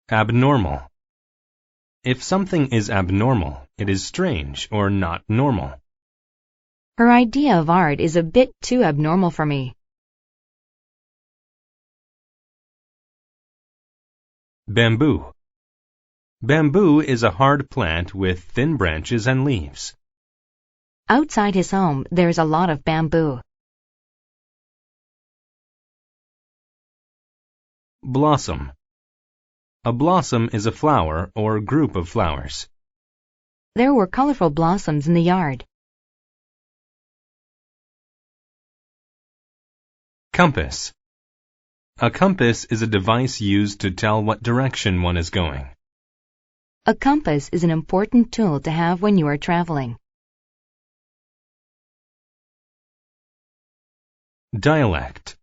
Abnormal. If something is abnormal, it is strange or not normal. Her idea of art is a bit too abnormal for me. Bamboo. Bamboo is a hard plant with thin branches and leaves. Outside his home, there's a lot of bamboo. Blossom. A blossom is a flower or group of flowers. There were colorful blossoms in the yard. Compass. A compass is a device used to tell what direction one is going. A compass is an important tool to have when you are traveling. Dialect.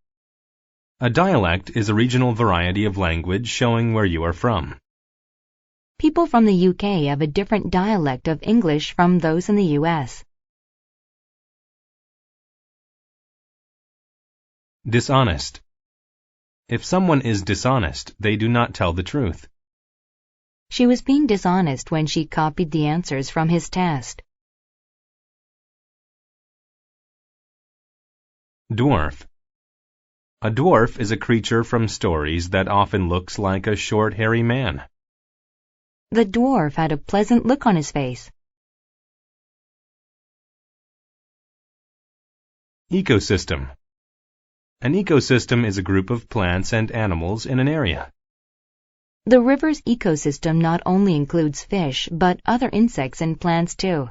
A dialect is a regional variety of language showing where you are from. People from the UK have a different dialect of English from those in the US. Dishonest. If someone is dishonest, they do not tell the truth. She was being dishonest when she copied the answers from his test. Dwarf. A dwarf is a creature from stories that often looks like a short, hairy man. The dwarf had a pleasant look on his face. Ecosystem. An ecosystem is a group of plants and animals in an area. The river's ecosystem not only includes fish, but other insects and plants too.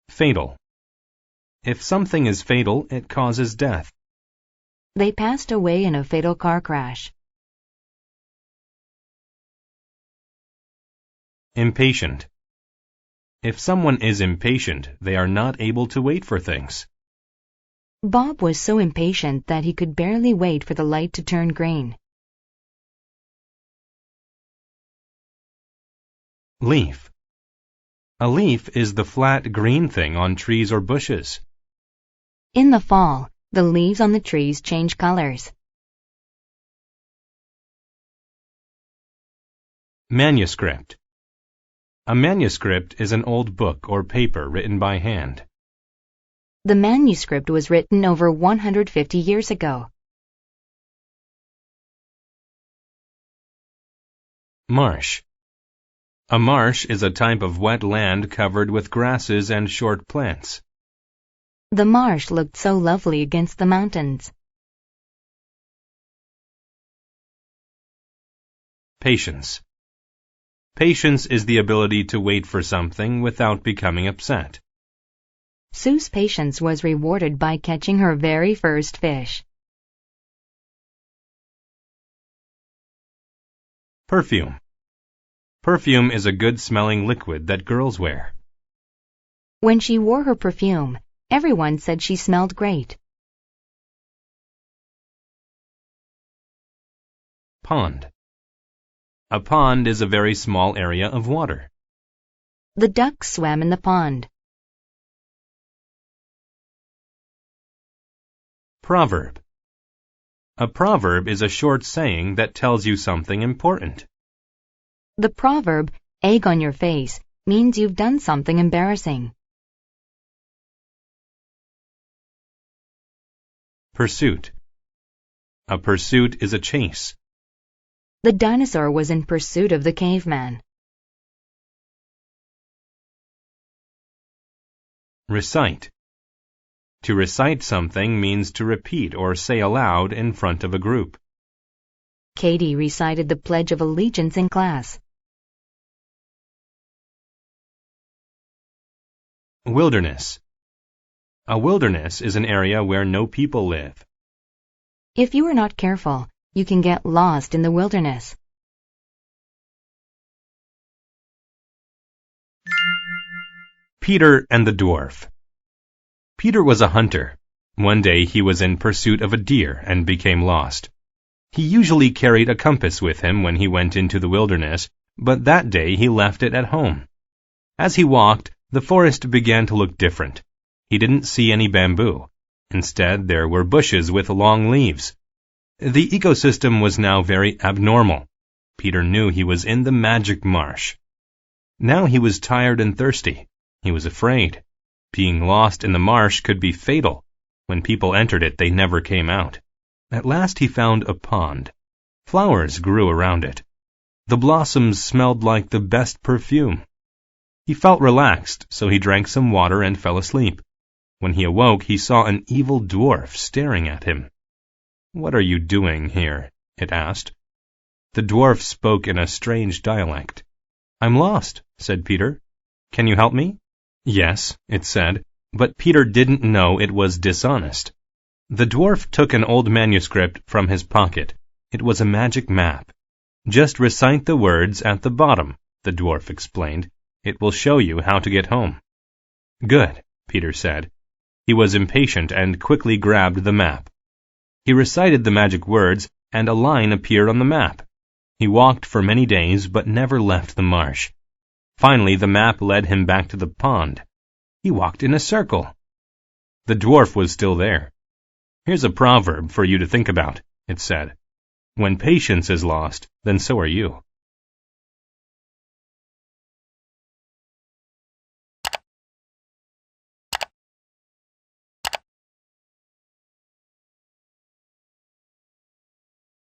Fatal. If something is fatal, it causes death. They passed away in a fatal car crash. Impatient. If someone is impatient, they are not able to wait for things. Bob was so impatient that he could barely wait for the light to turn green. Leaf. A leaf is the flat green thing on trees or bushes. In the fall, the leaves on the trees change colors. Manuscript. A manuscript is an old book or paper written by hand. The manuscript was written over 150 years ago. Marsh. A marsh is a type of wet land covered with grasses and short plants. The marsh looked so lovely against the mountains. Patience. Patience is the ability to wait for something without becoming upset. Sue's patience was rewarded by catching her very first fish. Perfume. Perfume is a good-smelling liquid that girls wear. When she wore her perfume, everyone said she smelled great. Pond. A pond is a very small area of water. The ducks swam in the pond. Proverb. A proverb is a short saying that tells you something important. The proverb, egg on your face, means you've done something embarrassing. Pursuit. A pursuit is a chase. The dinosaur was in pursuit of the caveman. Recite. To recite something means to repeat or say aloud in front of a group. Katie recited the Pledge of Allegiance in class. Wilderness. A wilderness is an area where no people live. If you are not careful, you can get lost in the wilderness. Peter and the Dwarf. Peter was a hunter. One day he was in pursuit of a deer and became lost. He usually carried a compass with him when he went into the wilderness, but that day he left it at home. As he walked, the forest began to look different. He didn't see any bamboo. Instead, there were bushes with long leaves. The ecosystem was now very abnormal. Peter knew he was in the magic marsh. Now he was tired and thirsty. He was afraid. Being lost in the marsh could be fatal. When people entered it, they never came out. At last he found a pond. Flowers grew around it. The blossoms smelled like the best perfume. He felt relaxed, so he drank some water and fell asleep. When he awoke, he saw an evil dwarf staring at him. "What are you doing here?" it asked. The dwarf spoke in a strange dialect. "I'm lost," said Peter. "Can you help me?" "Yes," it said, but Peter didn't know it was dishonest. The dwarf took an old manuscript from his pocket. It was a magic map. "Just recite the words at the bottom," the dwarf explained. "It will show you how to get home." "Good," Peter said. He was impatient and quickly grabbed the map. He recited the magic words, and a line appeared on the map. He walked for many days, but never left the marsh. Finally, the map led him back to the pond. He walked in a circle. The dwarf was still there. "Here's a proverb for you to think about," it said. "When patience is lost, then so are you."